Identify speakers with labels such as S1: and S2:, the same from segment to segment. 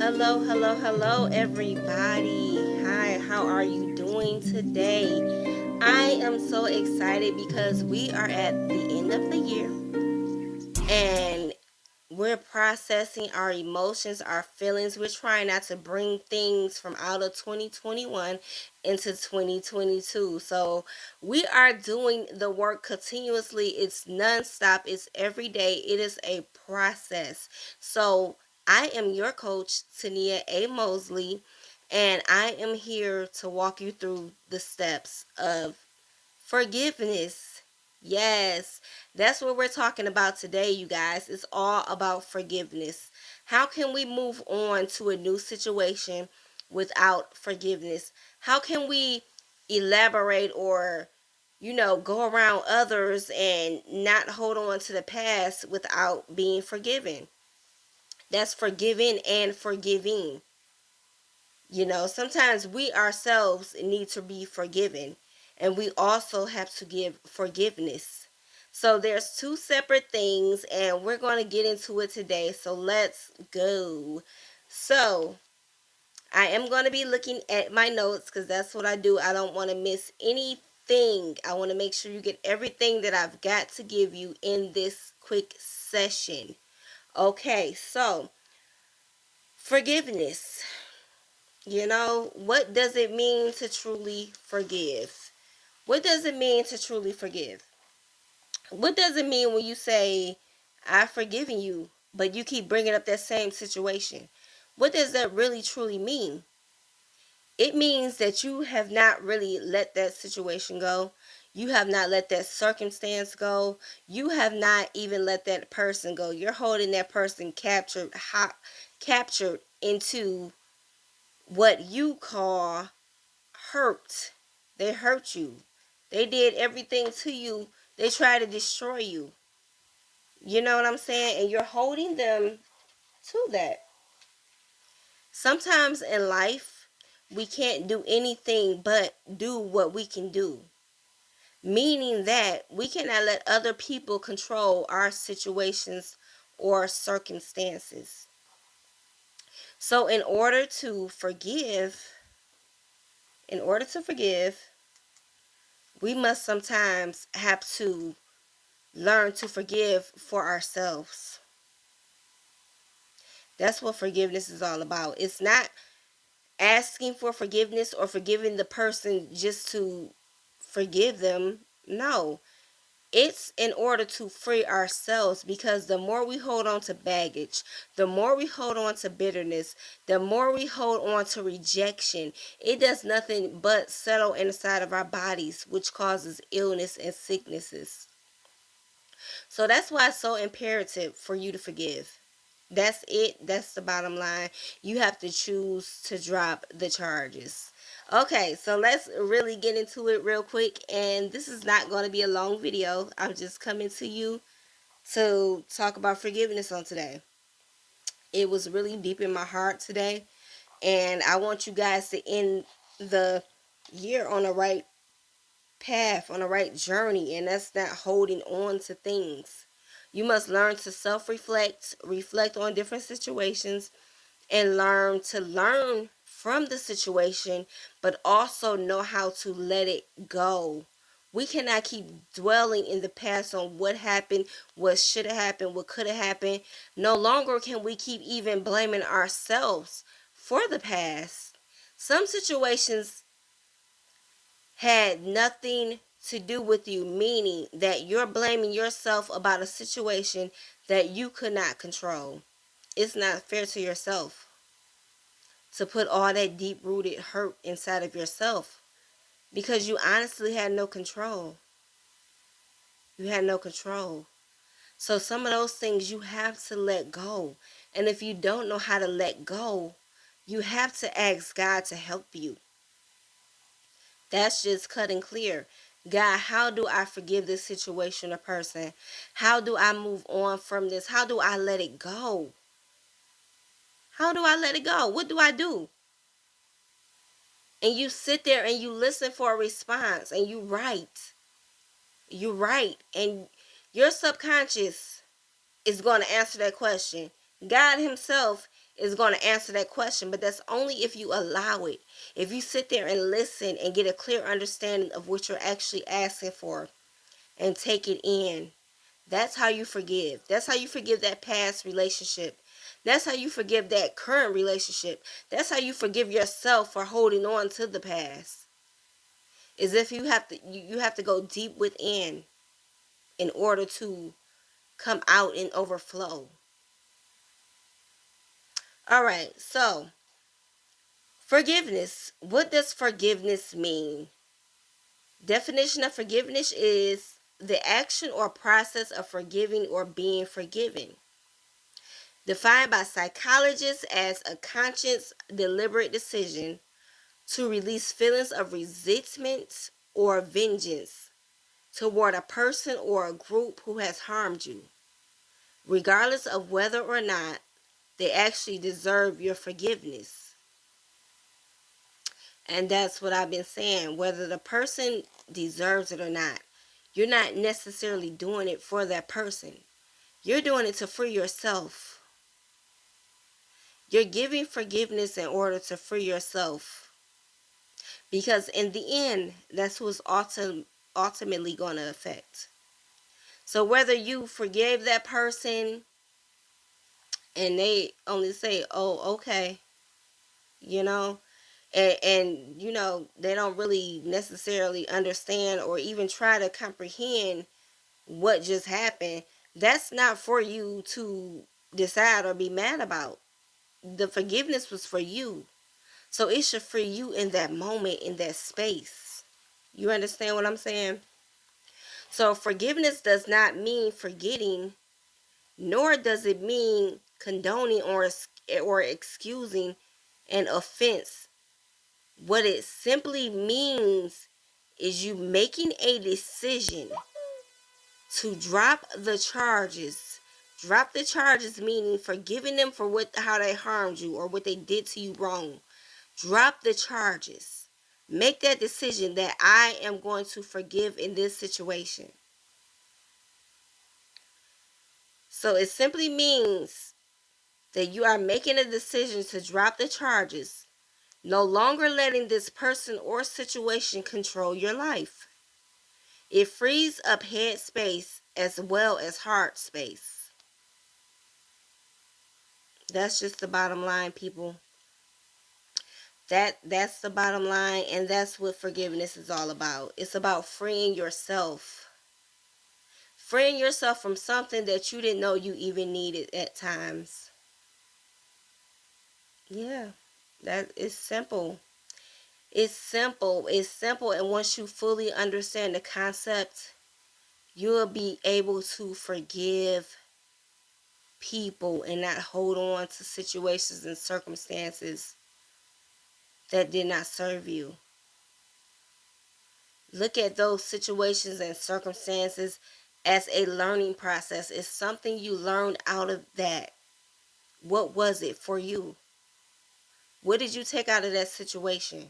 S1: Hello, hello, hello, everybody. Hi, how are you doing today? I am so excited because we are at the end of the year and we're processing our emotions, our feelings. We're trying not to bring things from out of 2021 into 2022. So we are doing the work continuously. It's nonstop, it's every day, it is a process. So I am your coach, Tania A. Mosley, and I am here to walk you through the steps of forgiveness. Yes, that's what we're talking about today, you guys. It's all about forgiveness. How can we move on to a new situation without forgiveness? How can we elaborate or, go around others and not hold on to the past without being forgiven? That's forgiving and forgiving. Sometimes we ourselves need to be forgiven, and we also have to give forgiveness. So there's two separate things, and we're going to get into it today. So let's go. So I am going to be looking at my notes because that's what I do. I don't want to miss anything. I want to make sure you get everything that I've got to give you in this quick session. Okay, so forgiveness. What does it mean to truly forgive? What does it mean to truly forgive? What does it mean when you say, I've forgiven you, but you keep bringing up that same situation? What does that really truly mean? It means that you have not really let that situation go. You have not let that circumstance go. You have not even let that person go. You're holding that person captured into what you call hurt. They hurt you. They did everything to you. They tried to destroy you. You know what I'm saying? And you're holding them to that. Sometimes in life, we can't do anything but do what we can do. Meaning that we cannot let other people control our situations or circumstances. So in order to forgive, we must sometimes have to learn to forgive for ourselves. That's what forgiveness is all about. It's not asking for forgiveness or forgiving the person just to forgive them. No, it's in order to free ourselves, because the more we hold on to baggage, the more we hold on to bitterness, the more we hold on to rejection, it does nothing but settle inside of our bodies, which causes illness and sicknesses. So that's why it's so imperative for you to forgive. That's it. That's the bottom line. You have to choose to drop the charges. Okay, so let's really get into it real quick. And this is not going to be a long video. I'm just coming to you to talk about forgiveness on today. It was really deep in my heart today. And I want you guys to end the year on the right path, on the right journey, and that's not holding on to things. You must learn to self-reflect, reflect on different situations, and learn from the situation, but also know how to let it go. We cannot keep dwelling in the past on what happened, what should have happened, what could have happened. No longer can we keep even blaming ourselves for the past. Some situations had nothing to do with you, meaning that you're blaming yourself about a situation that you could not control. It's not fair to yourself to put all that deep rooted hurt inside of yourself, because you honestly had no control. You had no control. So some of those things you have to let go. And if you don't know how to let go, you have to ask God to help you. That's just cut and clear. God, how do I forgive this situation or person? How do I move on from this? How do I let it go? How do I let it go? What do I do? And you sit there and you listen for a response and you write. You write. And your subconscious is going to answer that question. God Himself is going to answer that question, but that's only if you allow it. If you sit there and listen and get a clear understanding of what you're actually asking for and take it in. That's how you forgive. That's how you forgive that past relationship. That's how you forgive that current relationship. That's how you forgive yourself for holding on to the past. Is if you have to go deep within in order to come out and overflow. All right. So, forgiveness. What does forgiveness mean? Definition of forgiveness is the action or process of forgiving or being forgiven. Defined by psychologists as a conscious, deliberate decision to release feelings of resentment or vengeance toward a person or a group who has harmed you, regardless of whether or not they actually deserve your forgiveness. And that's what I've been saying. Whether the person deserves it or not, you're not necessarily doing it for that person. You're doing it to free yourself. You're giving forgiveness in order to free yourself. Because in the end, that's who's ultimately going to affect. So whether you forgave that person and they only say, oh, okay, you know, and you know, they don't really necessarily understand or even try to comprehend what just happened, that's not for you to decide or be mad about. The forgiveness was for you. So it should free you in that moment, in that space. You understand what I'm saying? So forgiveness does not mean forgetting, nor does it mean condoning or excusing an offense. What it simply means is you making a decision to drop the charges. Drop the charges meaning forgiving them for how they harmed you or what they did to you wrong. Drop the charges. Make that decision that I am going to forgive in this situation. So it simply means that you are making a decision to drop the charges, no longer letting this person or situation control your life. It frees up head space as well as heart space. That's just the bottom line, people. That's the bottom line, and that's what forgiveness is all about. It's about freeing yourself. Freeing yourself from something that you didn't know you even needed at times. Yeah, that is simple. It's simple. It's simple. And once you fully understand the concept, you'll be able to forgive people and not hold on to situations and circumstances that did not serve you. Look at those situations and circumstances as a learning process. It's something you learned out of that. What was it for you? What did you take out of that situation?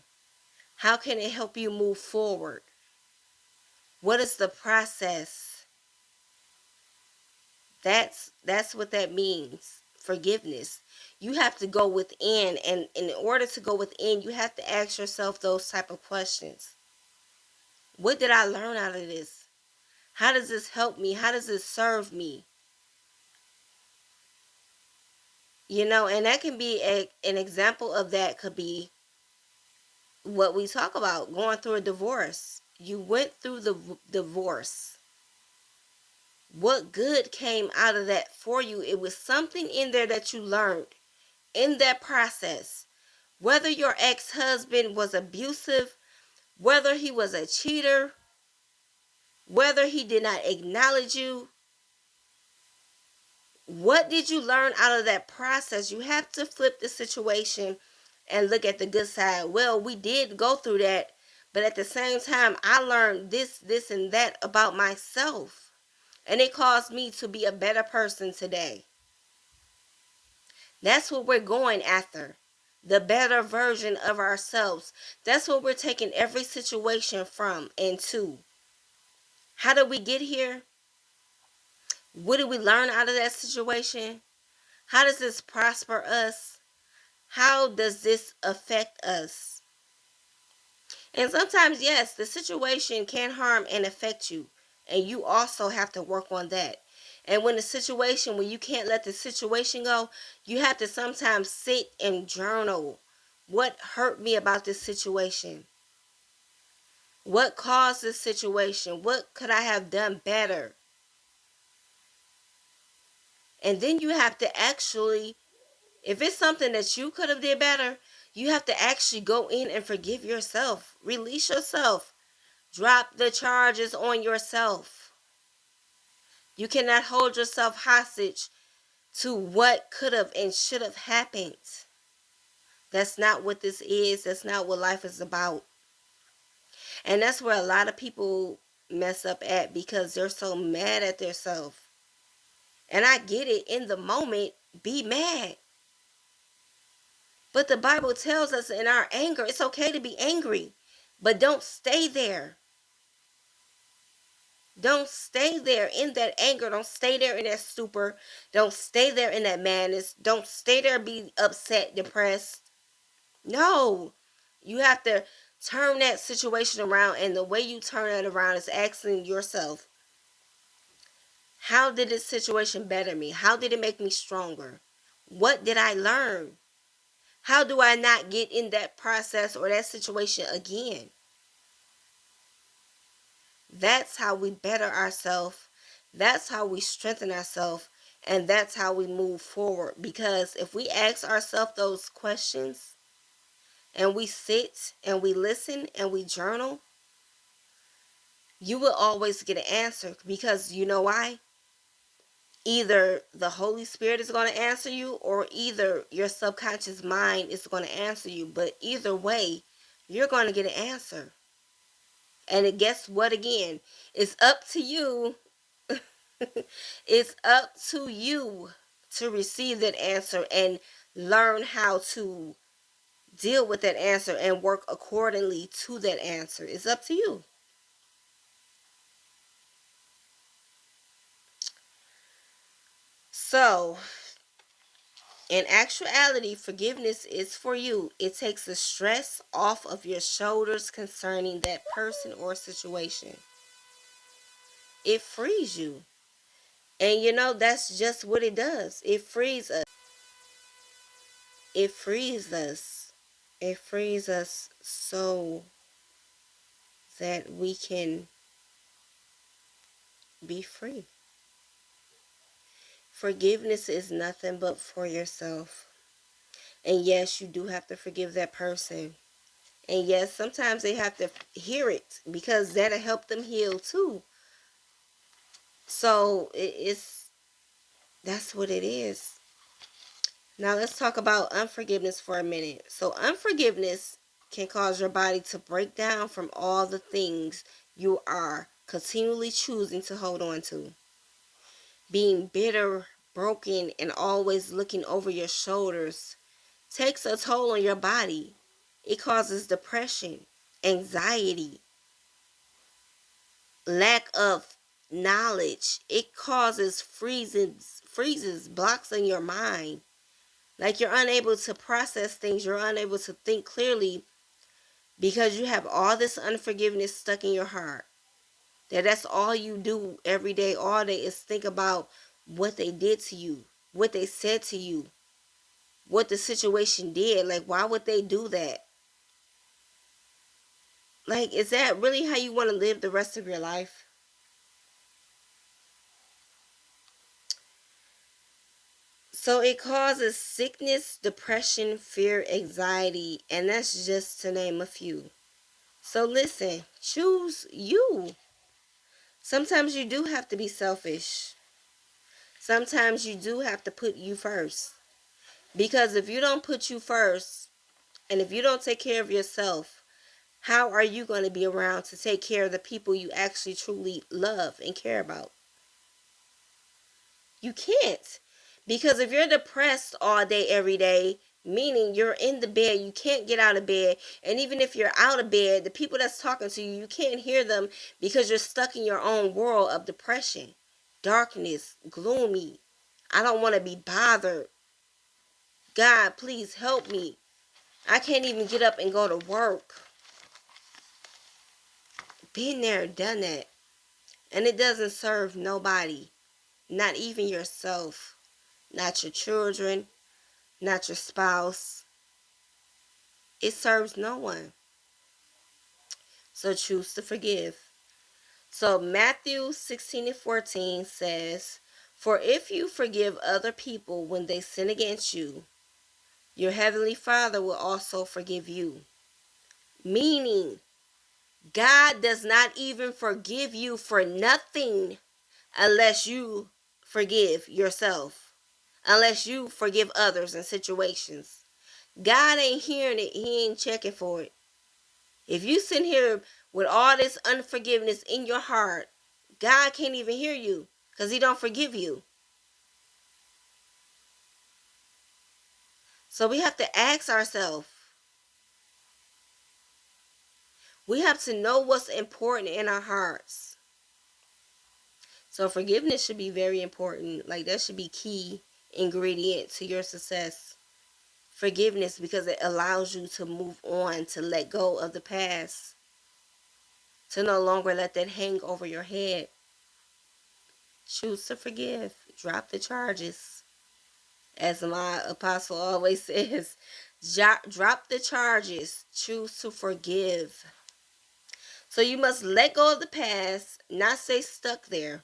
S1: How can it help you move forward? What is the process? That's what that means. Forgiveness. You have to go within, and in order to go within, you have to ask yourself those type of questions. What did I learn out of this? How does this help me? How does this serve me? You know, and that can be an example of that could be what we talk about, going through a divorce. You went through the divorce. What good came out of that for you? It was something in there that you learned in that process. Whether your ex-husband was abusive, whether he was a cheater, whether he did not acknowledge you, what did you learn out of that process? You have to flip the situation and look at the good side. Well, we did go through that, but at the same time, I learned this, and that about myself. And it caused me to be a better person today. That's what we're going after. The better version of ourselves. That's what we're taking every situation from and to. How did we get here? What did we learn out of that situation? How does this prosper us? How does this affect us? And sometimes, yes, the situation can harm and affect you. And you also have to work on that. And when you can't let the situation go, you have to sometimes sit and journal. What hurt me about this situation? What caused this situation? What could I have done better? And then you have to actually, if it's something that you could have did better, you have to actually go in and forgive yourself. Release yourself. Drop the charges on yourself. You cannot hold yourself hostage to what could have and should have happened. That's not what this is. That's not what life is about. And that's where a lot of people mess up at, because they're so mad at themselves. And I get it, in the moment, be mad. But the Bible tells us in our anger, it's okay to be angry, but don't stay there. Don't stay there in that anger. Don't stay there in that stupor. Don't stay there in that madness. Don't stay there be upset, depressed. No. You have to turn that situation around, and the way you turn it around is asking yourself, how did this situation better me? How did it make me stronger? What did I learn? How do I not get in that process or that situation again? That's how we better ourselves. That's how we strengthen ourselves. And that's how we move forward. Because if we ask ourselves those questions and we sit and we listen and we journal, you will always get an answer. Because you know why? Either the Holy Spirit is going to answer you, or either your subconscious mind is going to answer you. But either way, you're going to get an answer. And guess what again? It's up to you. It's up to you to receive that answer and learn how to deal with that answer and work accordingly to that answer. It's up to you. So, in actuality, forgiveness is for you. It takes the stress off of your shoulders concerning that person or situation. It frees you. And that's just what it does. It frees us. It frees us. It frees us so that we can be free. Forgiveness is nothing but for yourself. And yes, you do have to forgive that person. And yes, sometimes they have to hear it, because that'll help them heal too. So that's what it is. Now let's talk about unforgiveness for a minute. So unforgiveness can cause your body to break down from all the things you are continually choosing to hold on to. Being bitter, broken, and always looking over your shoulders takes a toll on your body. It causes depression, anxiety, lack of knowledge. It causes freezes, blocks in your mind. Like you're unable to process things, you're unable to think clearly, because you have all this unforgiveness stuck in your heart. That's all you do every day, all day, is think about what they did to you, what they said to you, what the situation did. Like, why would they do that? Like, is that really how you want to live the rest of your life? So it causes sickness, depression, fear, anxiety, and that's just to name a few. So listen, choose you. Sometimes you do have to be selfish. Sometimes you do have to put you first. Because if you don't put you first, and if you don't take care of yourself, how are you going to be around to take care of the people you actually truly love and care about? You can't. Because if you're depressed all day, every day, meaning you're in the bed, you can't get out of bed. And even if you're out of bed, the people that's talking to you, you can't hear them, because you're stuck in your own world of depression, darkness, gloomy. I don't want to be bothered. God, please help me. I can't even get up and go to work. Been there, done that. And it doesn't serve nobody. Not even yourself. Not your children. Not your spouse. It serves no one. So choose to forgive. So Matthew 16:14 says, "For if you forgive other people when they sin against you, your heavenly Father will also forgive you." Meaning, God does not even forgive you for nothing unless you forgive yourself. Unless you forgive others in situations. God ain't hearing it. He ain't checking for it. If you sit here with all this unforgiveness in your heart, God can't even hear you because he don't forgive you. So we have to ask ourselves. We have to know what's important in our hearts. So forgiveness should be very important. Like that should be key ingredient to your success. Forgiveness, because it allows you to move on, to let go of the past, to no longer let that hang over your head. Choose to forgive. Drop the charges. As my apostle always says, drop the charges. Choose to forgive. So you must let go of the past, not stay stuck there.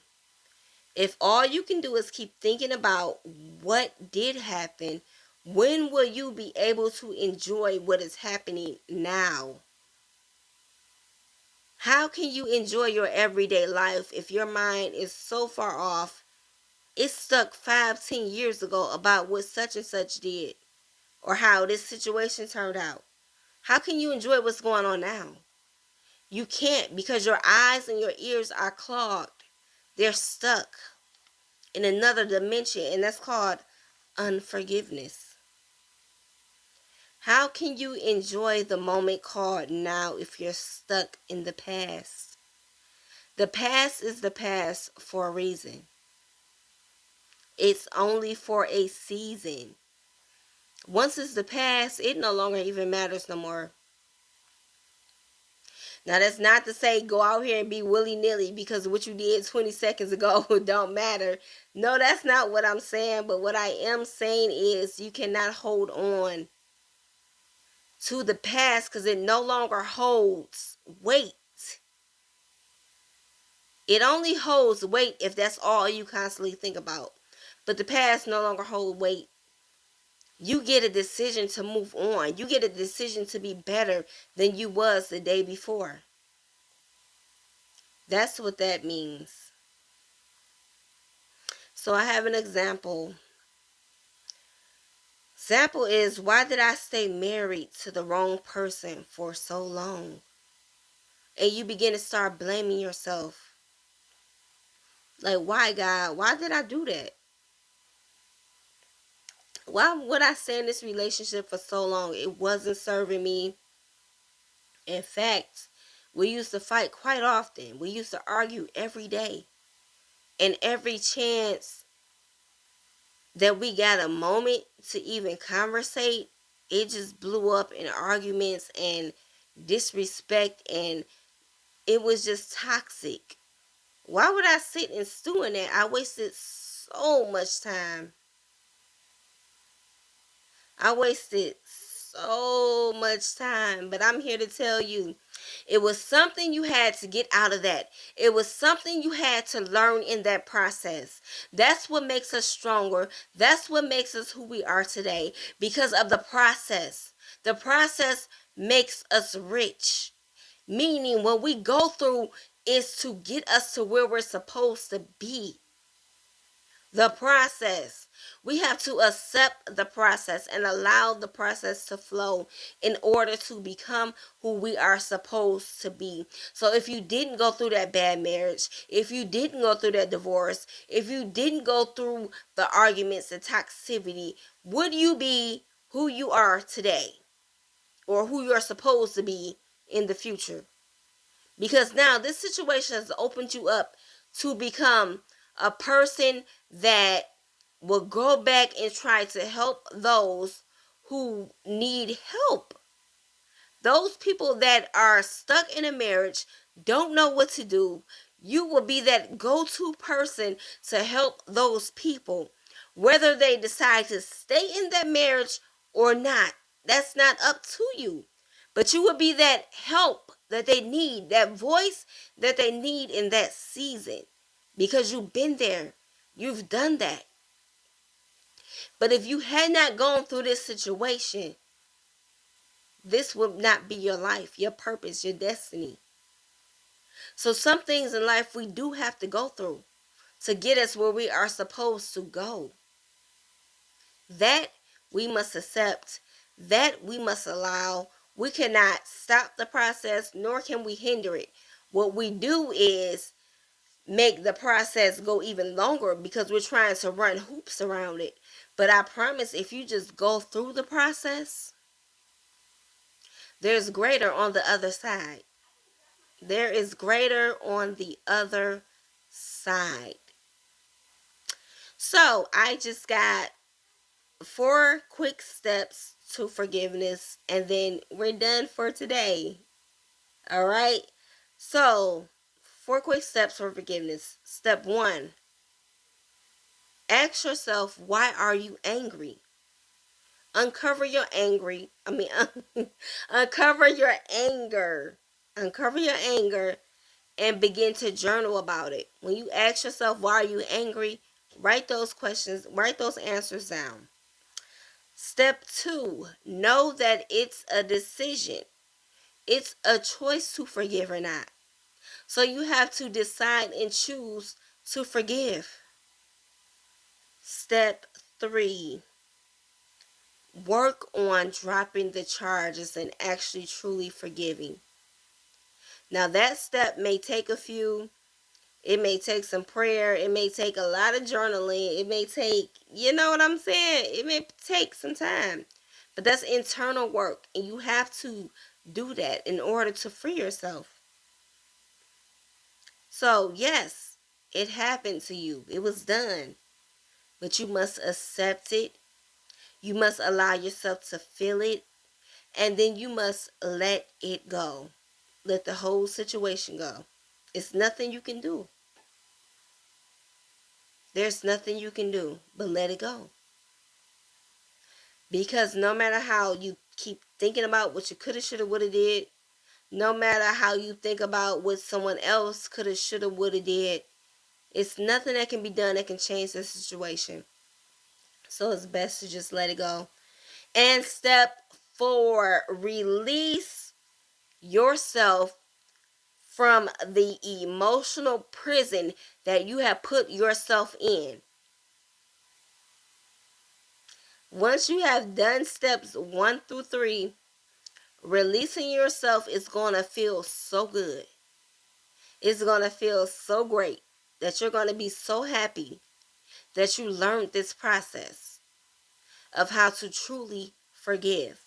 S1: If all you can do is keep thinking about what did happen, when will you be able to enjoy what is happening now? How can you enjoy your everyday life if your mind is so far off? It's stuck 5-10 years ago about what such and such did or how this situation turned out. How can you enjoy what's going on now? You can't, because your eyes and your ears are clogged. They're stuck in another dimension, and that's called unforgiveness. How can you enjoy the moment called now if you're stuck in the past? The past is the past for a reason. It's only for a season. Once it's the past, it no longer even matters no more. Now, that's not to say go out here and be willy-nilly because what you did 20 seconds ago don't matter. No, that's not what I'm saying. But what I am saying is you cannot hold on to the past because it no longer holds weight. It only holds weight if that's all you constantly think about. But the past no longer holds weight. You get a decision to move on. You get a decision to be better than you was the day before. That's what that means. So I have an example. Example is, why did I stay married to the wrong person for so long? And you begin to start blaming yourself. Like, why, God? Why did I do that? Why would I stay in this relationship for so long? It wasn't serving me. In fact, we used to fight quite often. We used to argue every day. And every chance that we got a moment to even conversate, it just blew up in arguments and disrespect, and it was just toxic. Why would I sit and stew in that? I wasted so much time. I wasted so much time. But I'm here to tell you, it was something you had to get out of that. It was something you had to learn in that process. That's what makes us stronger. That's what makes us who we are today, because of the process. The process makes us rich. Meaning, what we go through is to get us to where we're supposed to be. The process. We have to accept the process and allow the process to flow in order to become who we are supposed to be. So if you didn't go through that bad marriage, if you didn't go through that divorce, if you didn't go through the arguments and toxicity, would you be who you are today? Or who you're supposed to be in the future? Because now this situation has opened you up to become a person that will go back and try to help those who need help. Those people that are stuck in a marriage, don't know what to do, you will be that go-to person to help those people. Whether they decide to stay in that marriage or not, that's not up to you. But you will be that help that they need, that voice that they need in that season. Because you've been there. You've done that. But if you had not gone through this situation, this would not be your life, your purpose, your destiny. So some things in life we do have to go through to get us where we are supposed to go. That we must accept. That we must allow. We cannot stop the process, nor can we hinder it. What we do is make the process go even longer because we're trying to run hoops around it. But I promise, if you just go through the process, there's greater on the other side. There is greater on the other side. So I just got 4 quick steps to forgiveness, and then we're done for today. All right. So 4 quick steps for forgiveness. Step 1: ask yourself, why are you angry? Uncover your angry. I mean, uncover your anger. Uncover your anger and begin to journal about it. When you ask yourself, why are you angry? Write those questions, write those answers down. Step 2: know that it's a decision. It's a choice to forgive or not. So you have to decide and choose to forgive. Step 3: work on dropping the charges and actually truly forgiving. Now that step may take a few. It may take some prayer. It may take a lot of journaling. It may take, you know what I'm saying? It may take some time. But that's internal work. And you have to do that in order to free yourself. So, yes, it happened to you. It was done. But you must accept it. You must allow yourself to feel it. And then you must let it go. Let the whole situation go. It's nothing you can do. There's nothing you can do but let it go. Because no matter how you keep thinking about what you coulda, shoulda, woulda did, no matter how you think about what someone else coulda, shoulda, woulda did, it's nothing that can be done that can change the situation. So it's best to just let it go. And step 4, release yourself from the emotional prison that you have put yourself in. Once you have done steps 1 through 3, releasing yourself is going to feel so good. It's going to feel so great that you're going to be so happy that you learned this process of how to truly forgive.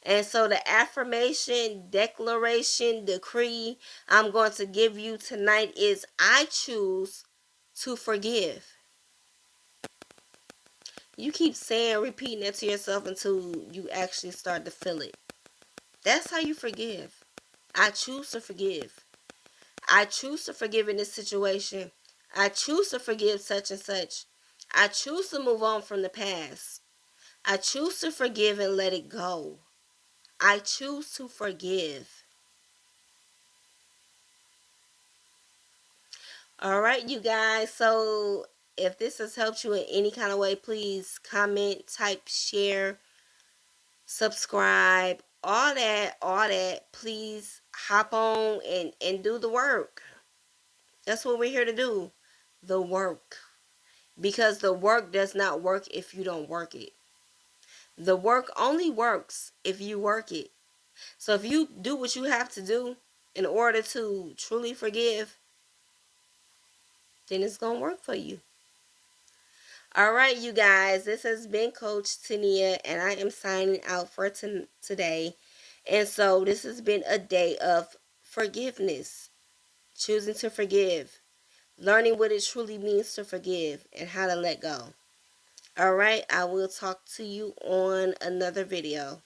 S1: And so the affirmation, declaration, decree I'm going to give you tonight is, I choose to forgive. You keep saying, repeating it to yourself until you actually start to feel it. That's how you forgive. I choose to forgive. I choose to forgive in this situation. I choose to forgive such and such. I choose to move on from the past. I choose to forgive and let it go. I choose to forgive. All right, you guys. So if this has helped you in any kind of way, please comment, type, share, subscribe, all that, all that. Please hop on and do the work. That's what we're here to do. The work. Because the work does not work if you don't work it. The work only works if you work it. So if you do what you have to do in order to truly forgive, then it's going to work for you. All right, you guys, this has been Coach Tania, and I am signing out for today. And so this has been a day of forgiveness, choosing to forgive, learning what it truly means to forgive, and how to let go. All right, I will talk to you on another video.